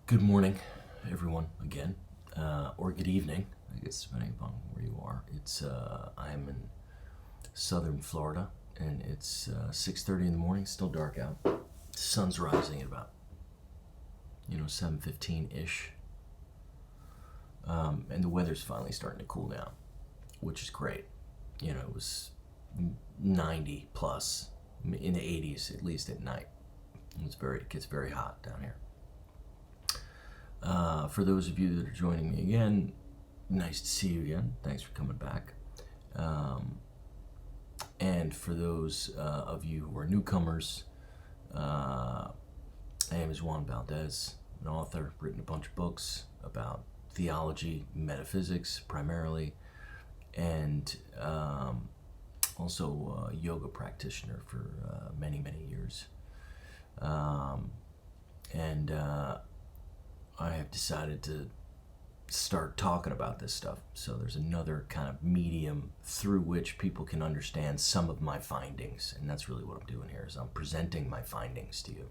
Good morning, everyone, again, or good evening, I guess, depending upon where you are. I'm in southern Florida, and it's 6:30 in the morning, still dark out. The sun's rising at about, 7:15-ish, and the weather's finally starting to cool down, which is great. It was 90 plus, in the 80s, at least at night. It gets very hot down here. For those of you that are joining me again, nice to see you again. Thanks for coming back. And for those of you who are newcomers, my name is Juan Valdez, an author, written a bunch of books about theology, metaphysics primarily, and also a yoga practitioner for many, many years. And I have decided to start talking about this stuff. So there's another kind of medium through which people can understand some of my findings. And that's really what I'm doing here, is I'm presenting my findings to you.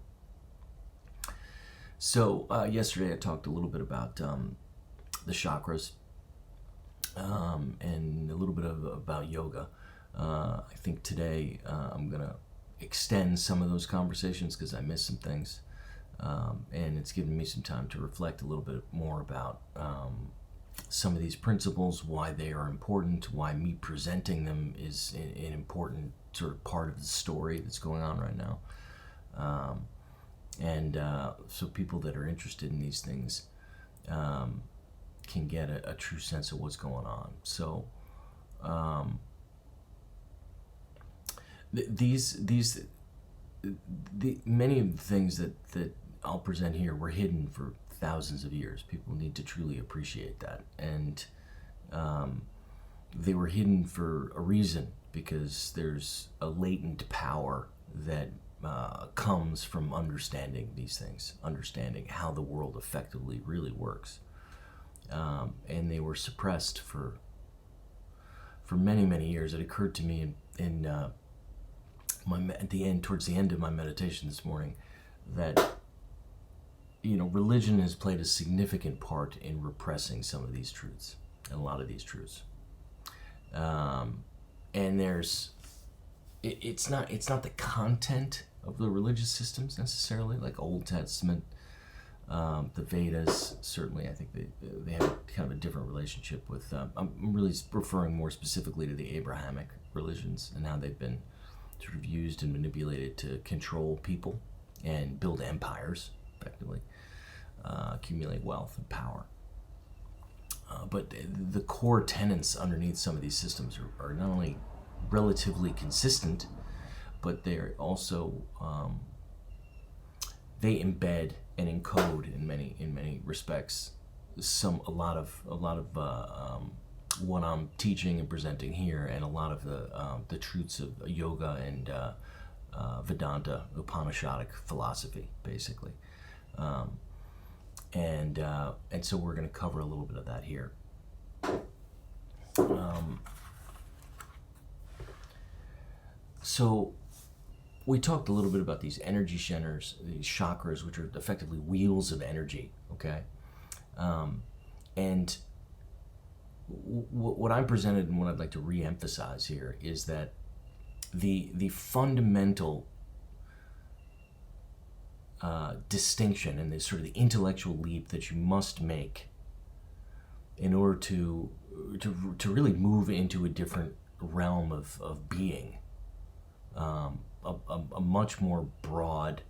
So yesterday I talked a little bit about the chakras and a little bit about yoga. I think today I'm going to extend some of those conversations because I missed some things. And it's given me some time to reflect a little bit more about some of these principles, why they are important, why me presenting them is an important sort of part of the story that's going on right now. So people that are interested in these things can get a true sense of what's going on. So many of the things that I'll present here were hidden for thousands of years. People need to truly appreciate that. And they were hidden for a reason, because there's a latent power that comes from understanding these things, understanding how the world effectively really works. And they were suppressed for many, many years. It occurred to me towards the end of my meditation this morning, that religion has played a significant part in repressing some of these truths, and a lot of these truths. And it's not the content of the religious systems necessarily, like Old Testament, the Vedas. Certainly, I think they have kind of a different relationship with. I'm really referring more specifically to the Abrahamic religions and how they've been sort of used and manipulated to control people and build empires, effectively, accumulate wealth and power. But the core tenets underneath some of these systems are not only relatively consistent, but they're also they embed and encode in many respects a lot of what I'm teaching and presenting here, and a lot of the truths of yoga and Vedanta, Upanishadic philosophy, basically. And so we're going to cover a little bit of that here. So we talked a little bit about these energy centers, these chakras, which are effectively wheels of energy, okay? And what I'm presented, and what I'd like to re-emphasize here, is that the fundamental distinction and the sort of the intellectual leap that you must make in order to really move into a different realm of being, a much more broad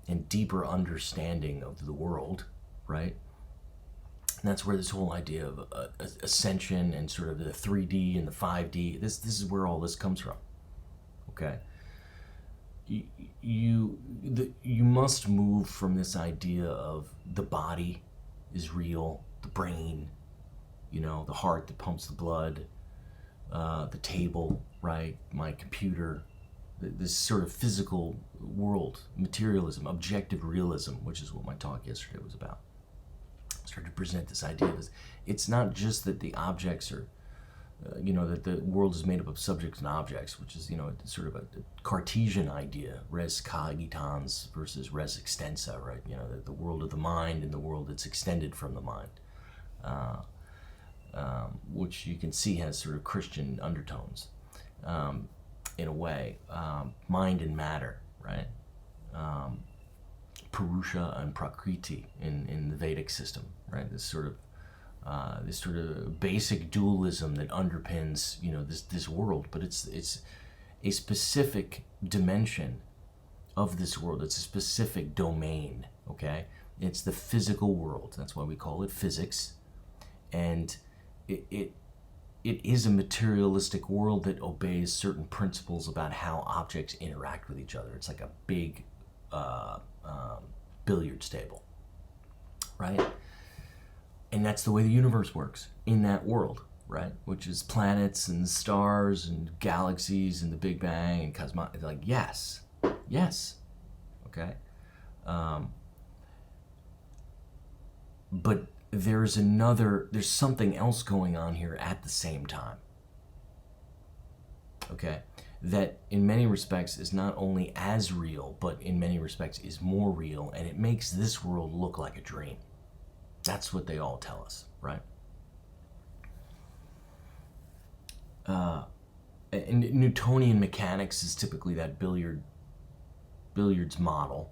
and deeper understanding of the world, right? And that's where this whole idea of ascension and sort of the 3D and the 5D, this is where all this comes from, okay? You must move from this idea of the body is real, the brain, the heart that pumps the blood, the table, right, my computer, this sort of physical world, materialism, objective realism, which is what my talk yesterday was about. I started to present this idea that it's not just that the objects are that the world is made up of subjects and objects, which is, sort of a Cartesian idea, res cogitans versus res extensa, right? The world of the mind and the world that's extended from the mind, which you can see has sort of Christian undertones, in a way. Mind and matter, right? Purusha and Prakriti in the Vedic system, right? This sort of basic dualism that underpins this world, but it's a specific dimension of this world. It's a specific domain. Okay, it's the physical world. That's why we call it physics, and it is a materialistic world that obeys certain principles about how objects interact with each other. It's like a big billiards table, right? And that's the way the universe works in that world, right? Which is planets and stars and galaxies and the Big Bang and cosmos. Like, yes, okay. But there's something else going on here at the same time, okay? That in many respects is not only as real, but in many respects is more real, and it makes this world look like a dream. That's what they all tell us, right? And Newtonian mechanics is typically that billiards model.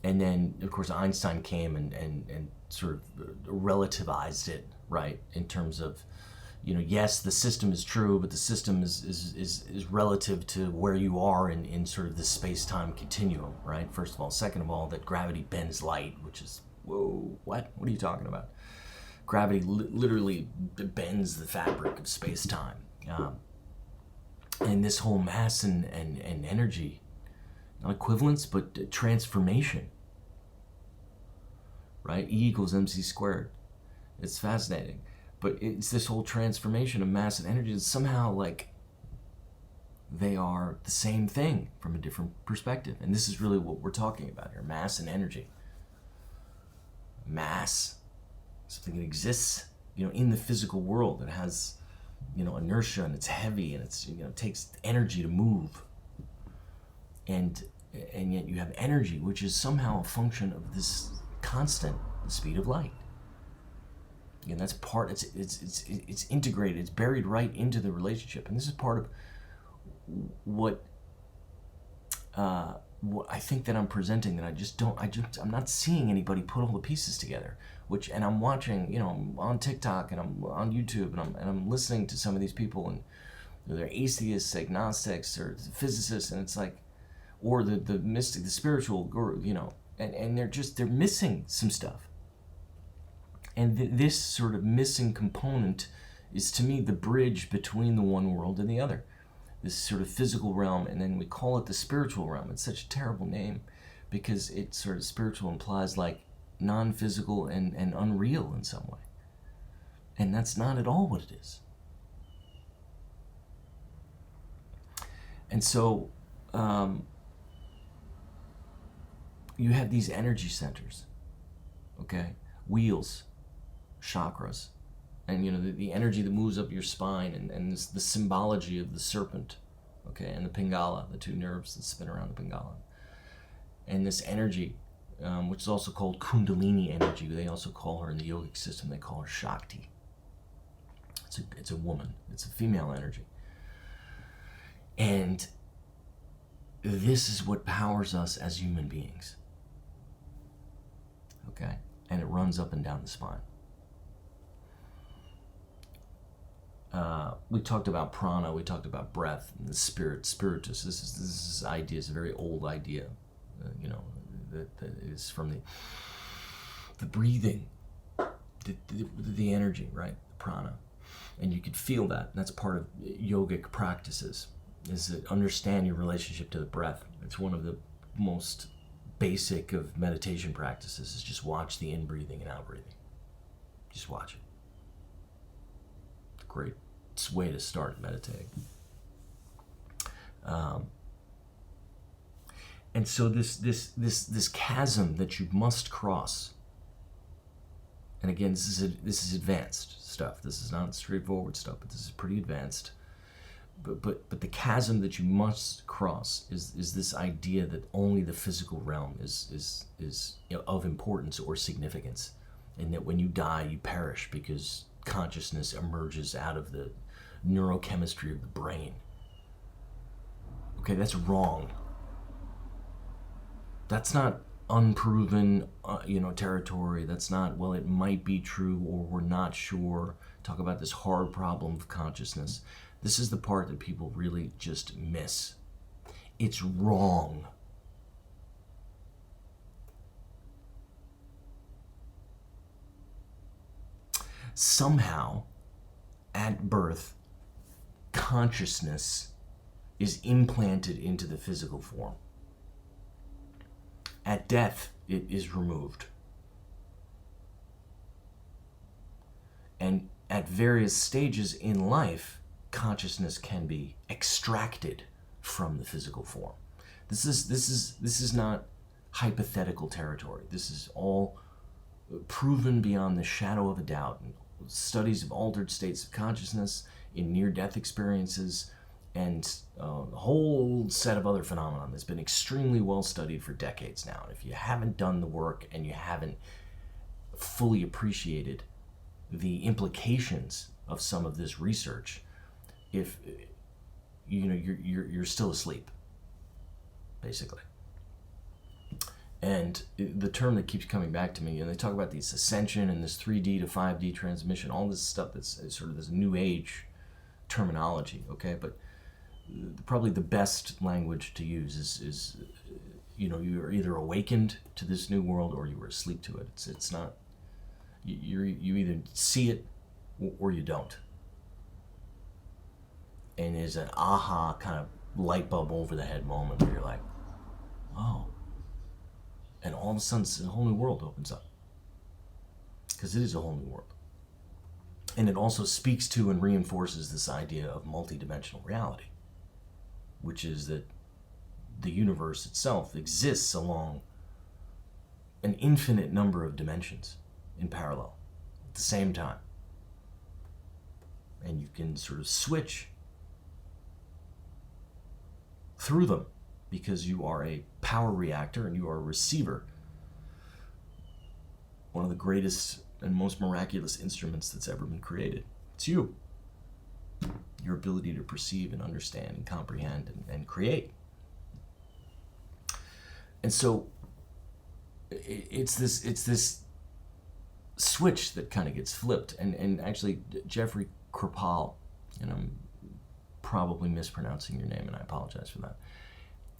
And then, of course, Einstein came and sort of relativized it, right? In terms of, yes, the system is true, but the system is relative to where you are in sort of the space-time continuum, right? First of all. Second of all, that gravity bends light, which is, whoa, what are you talking about? Gravity literally bends the fabric of space-time. And this whole mass and energy, not equivalence, but transformation, right? E equals mc squared. It's fascinating. But it's this whole transformation of mass and energy that somehow, like, they are the same thing from a different perspective. And this is really what we're talking about here, mass and energy. Mass, something that exists, in the physical world, that has, inertia, and it's heavy, and it's, takes energy to move. And yet you have energy, which is somehow a function of this constant, the speed of light. And that's part. It's integrated. It's buried right into the relationship, and this is part of what I think that I'm presenting. That I'm not seeing anybody put all the pieces together. And I'm watching, on TikTok, and I'm on YouTube, and I'm listening to some of these people, and they're atheists, agnostics, or physicists, and it's like, or the mystic, the spiritual guru, and they're missing some stuff. And this sort of missing component is, to me, the bridge between the one world and the other. This sort of physical realm, and then we call it the spiritual realm. It's such a terrible name because it sort of spiritual implies like non-physical and unreal in some way. And that's not at all what it is. And so you have these energy centers, okay? Wheels, chakras, and the energy that moves up your spine, and this, the symbology of the serpent, okay, and the Pingala, the two nerves that spin around the Pingala, and this energy, which is also called Kundalini energy. They also call her, in the yogic system, they call her Shakti. It's a woman. It's a female energy, and this is what powers us as human beings. Okay, and it runs up and down the spine. We talked about prana, we talked about breath, and the spiritus. This idea is a very old idea, that is from the breathing, the energy, right? The prana, and you could feel that. And that's part of yogic practices, is to understand your relationship to the breath. It's one of the most basic of meditation practices, is just watch the in-breathing and out-breathing. Just watch it. It's a great way to start meditating. And so this chasm that you must cross And again, this is advanced stuff. This is not straightforward stuff, but this is pretty advanced. But the chasm that you must cross is this idea that only the physical realm is of importance or significance, and that when you die you perish because consciousness emerges out of the neurochemistry of the brain. Okay, that's wrong. That's not unproven, territory. That's not, well, it might be true or we're not sure. Talk about this hard problem of consciousness. This is the part that people really just miss. It's wrong. Somehow, at birth, consciousness is implanted into the physical form. At death, it is removed. And at various stages in life, consciousness can be extracted from the physical form. This is not hypothetical territory. This is all proven beyond the shadow of a doubt. Studies of altered states of consciousness in near-death experiences, and a whole set of other phenomena that's been extremely well studied for decades now. And if you haven't done the work and you haven't fully appreciated the implications of some of this research, if you're still asleep, basically. And the term that keeps coming back to me, and they talk about this ascension and this 3D to 5D transmission, all this stuff that's sort of this new age terminology, okay? But probably the best language to use is you're either awakened to this new world or you were asleep to it. It's not, you either see it or you don't. And there's an aha kind of light bulb over the head moment where you're like, oh. And all of a sudden, a whole new world opens up. Because it is a whole new world. And it also speaks to and reinforces this idea of multidimensional reality, which is that the universe itself exists along an infinite number of dimensions in parallel at the same time. And you can sort of switch through them because you are a power reactor and you are a receiver. One of the greatest and most miraculous instruments that's ever been created. It's you. Your ability to perceive and understand and comprehend and create. And so it's this switch that kind of gets flipped. And actually, Jeffrey Kripal, and I'm probably mispronouncing your name, and I apologize for that.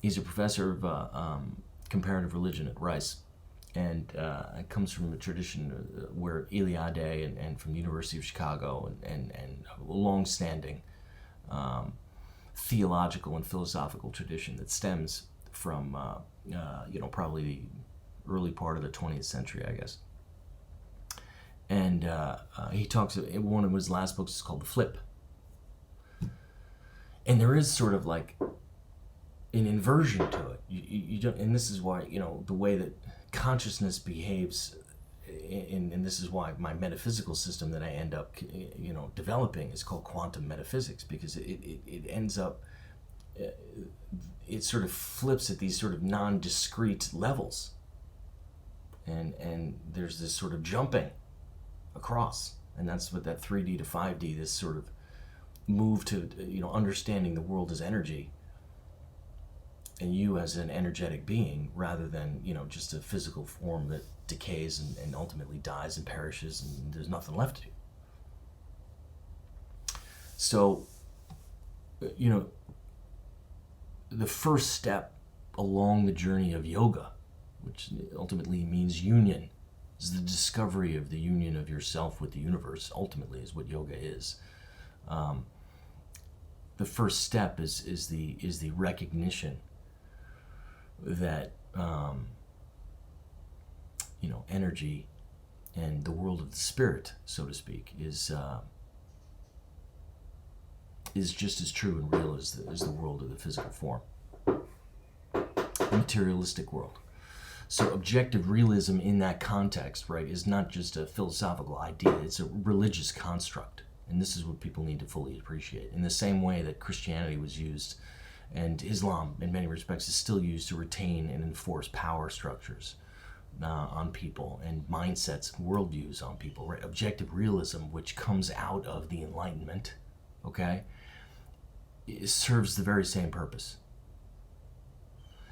He's a professor of comparative religion at Rice, and comes from a tradition where Eliade and from the University of Chicago and a long-standing theological and philosophical tradition that stems from probably the early part of the 20th century, I guess. And he talks, one of his last books is called The Flip. And there is sort of like an inversion to it. You don't, and this is why, the way that consciousness behaves, and this is why my metaphysical system that I end up, developing is called quantum metaphysics, because it ends up, it sort of flips at these sort of non-discrete levels. And there's this sort of jumping across, and that's what that 3D to 5D, this sort of move to, understanding the world as energy, and you as an energetic being, rather than, just a physical form that decays and ultimately dies and perishes and there's nothing left to do. So, the first step along the journey of yoga, which ultimately means union, is the discovery of the union of yourself with the universe, ultimately is what yoga is. The first step is the recognition that energy and the world of the spirit, so to speak, is just as true and real as the world of the physical form, the materialistic world. So objective realism in that context, right, is not just a philosophical idea, it's a religious construct. And this is what people need to fully appreciate. In the same way that Christianity was used, and Islam in many respects is still used to retain and enforce power structures on people, and mindsets, worldviews on people, right? Objective realism, which comes out of the Enlightenment, okay, it serves the very same purpose.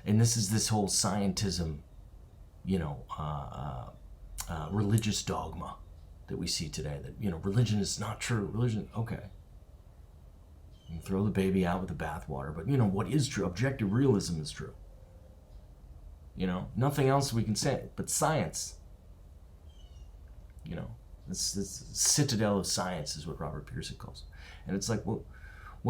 And this is this whole scientism, religious dogma that we see today, that, religion is not true. Religion, okay. You throw the baby out with the bathwater, but what is true? Objective realism is true. Nothing else we can say but science. This citadel of science is what Robert Pearson calls it. And it's like, well,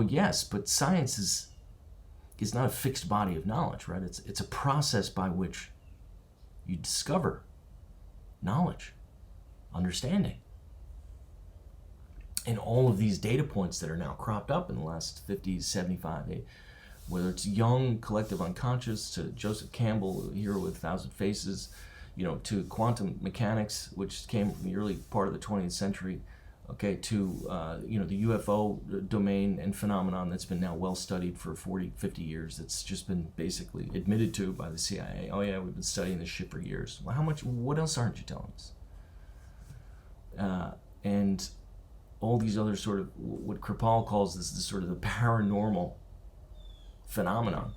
yes, but science is not a fixed body of knowledge, right? It's a process by which you discover knowledge, understanding. And all of these data points that are now cropped up in the last 50, 75, whether it's Jung, collective unconscious, to Joseph Campbell, Hero with a Thousand Faces, to quantum mechanics, which came from the early part of the 20th century, okay, to the UFO domain and phenomenon that's been now well studied for 40, 50 years. That's just been basically admitted to by the CIA. Oh yeah, we've been studying this shit for years. Well, what else aren't you telling us? And all these other sort of, what Kripal calls this sort of the paranormal phenomenon.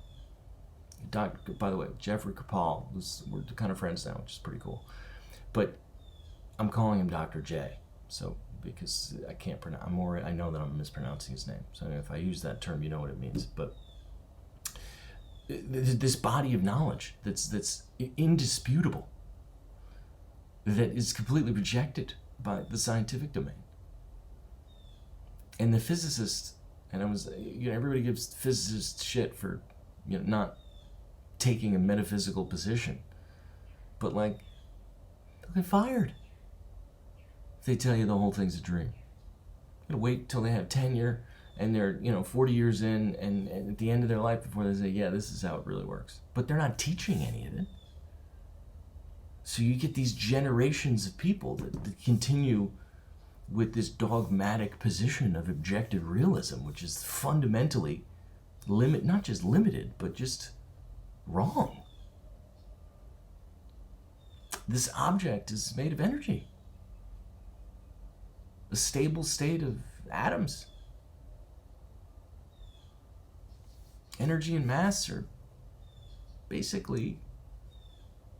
By the way, Jeffrey Kripal, we're kind of friends now, which is pretty cool. But I'm calling him Dr. J. So, because I can't pronounce, I know that I'm mispronouncing his name. So if I use that term, you know what it means. But this body of knowledge that's indisputable, that is completely rejected by the scientific domain. And the physicists, and everybody gives physicists shit for, not taking a metaphysical position. But they'll get fired if they tell you the whole thing's a dream. You gotta wait till they have tenure and they're 40 years in, and at the end of their life before they say, yeah, this is how it really works. But they're not teaching any of it. So you get these generations of people that continue with this dogmatic position of objective realism, which is fundamentally not just limited, but just wrong. This object is made of energy, a stable state of atoms. Energy and mass are basically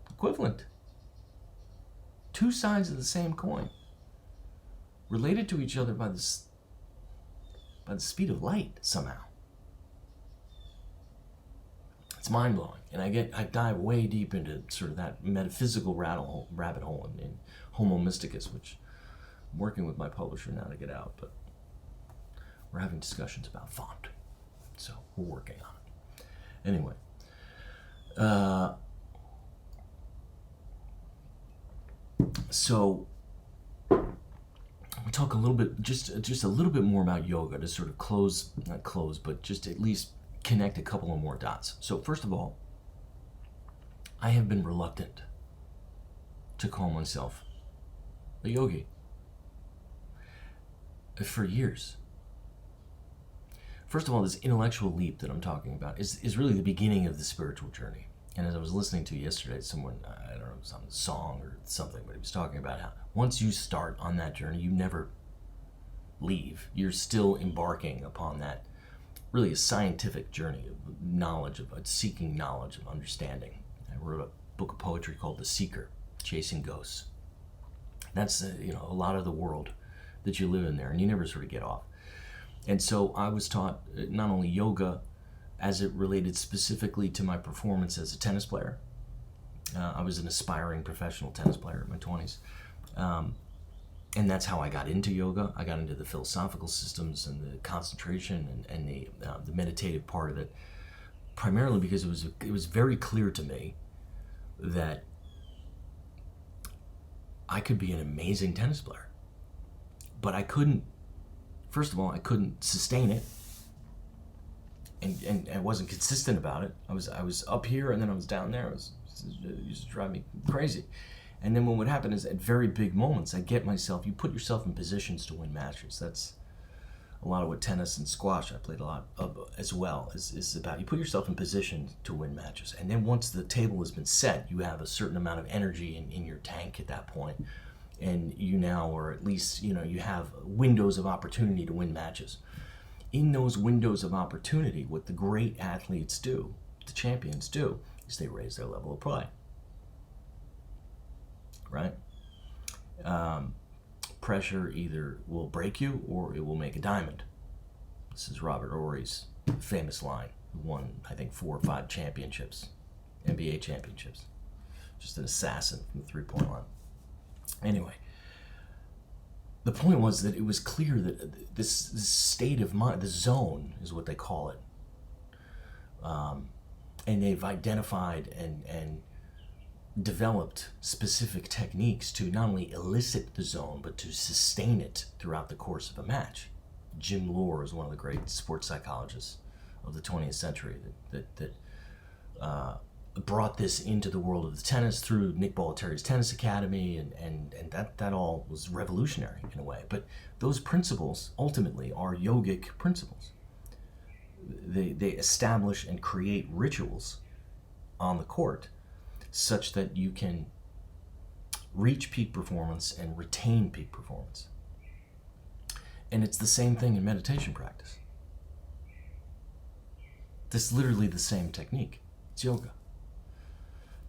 equivalent. Two sides of the same coin, related to each other by the speed of light somehow. It's mind-blowing. And I dive way deep into sort of that metaphysical rabbit hole in Homo Mysticus, which I'm working with my publisher now to get out, but we're having discussions about font. So we're working on it. Anyway, so we'll talk a little bit, just a little bit more about yoga to sort of not close, but just at least connect a couple of more dots. So first of all, I have been reluctant to call myself a yogi for years. First of all, this intellectual leap that I'm talking about is really the beginning of the spiritual journey. And as I was listening to yesterday, someone, I don't know, some song or something, but he was talking about how once you start on that journey, you never leave. You're still embarking upon that, really a scientific journey of knowledge, of seeking knowledge, of understanding. I wrote a book of poetry called The Seeker, Chasing Ghosts. That's, a lot of the world that you live in there, and you never sort of get off. And so I was taught not only yoga as it related specifically to my performance as a tennis player. I was an aspiring professional tennis player in my 20s. And that's how I got into yoga. I got into the philosophical systems and the concentration and the meditative part of it, primarily because it was very clear to me that I could be an amazing tennis player. But I couldn't, first of all, I couldn't sustain it. And I wasn't consistent about it. I was up here and then I was down there. I was It used to drive me crazy. And then what would happen is at very big moments, I get myself, you put yourself in positions to win matches. That's a lot of what tennis and squash I played a lot of as well, is about. You put yourself in position to win matches. And then once the table has been set, you have a certain amount of energy in your tank at that point. And you now, or at least, you have windows of opportunity to win matches. In those windows of opportunity, what the great athletes do, the champions do, is they raise their level of play. Right? Pressure either will break you or it will make a diamond. This is Robert Ory's famous line. He won, I think, 4 or 5 championships, NBA championships. Just an assassin from the three-point line. Anyway, the point was that it was clear that this state of mind, the zone is what they call it, and they've identified and developed specific techniques to not only elicit the zone, but to sustain it throughout the course of a match. Jim Lohr is one of the great sports psychologists of the 20th century that brought this into the world of the tennis through Nick Bollettieri's Tennis Academy, and that all was revolutionary in a way. But those principles ultimately are yogic principles. They establish and create rituals on the court such that you can reach peak performance and retain peak performance. And it's the same thing in meditation practice. It's literally the same technique. It's yoga.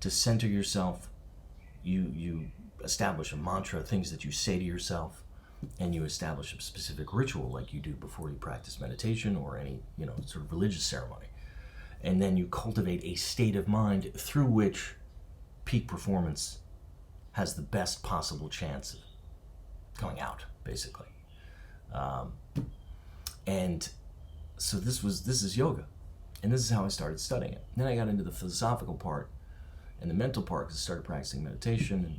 To center yourself, you establish a mantra, things that you say to yourself, and you establish a specific ritual like you do before you practice meditation or any sort of religious ceremony. And then you cultivate a state of mind through which peak performance has the best possible chance of coming out, basically. And so this is yoga, and this is how I started studying it. Then I got into the philosophical part and the mental part because I started practicing meditation,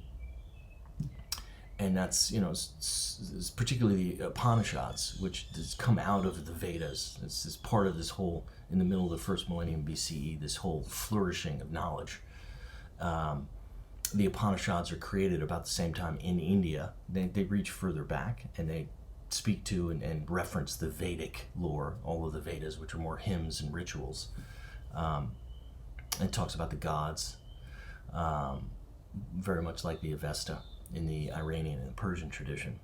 and that's it's particularly the Upanishads, which has come out of the Vedas. It's part of this whole, in the middle of the first millennium BCE, this whole flourishing of knowledge. The Upanishads are created about the same time in India. They reach further back, and they speak to and reference the Vedic lore, all of the Vedas, which are more hymns and rituals. And talks about the gods, very much like the Avesta in the Iranian and Persian tradition.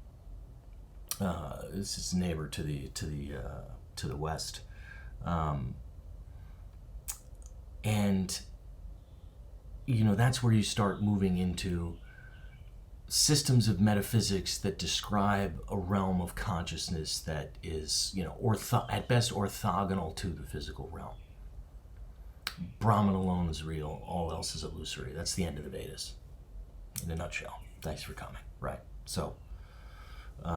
This is neighbor to the west, and that's where you start moving into systems of metaphysics that describe a realm of consciousness that is, at best orthogonal to the physical realm. Brahman alone is real, all else is illusory. That's the end of the Vedas, in a nutshell. Thanks for coming. Right.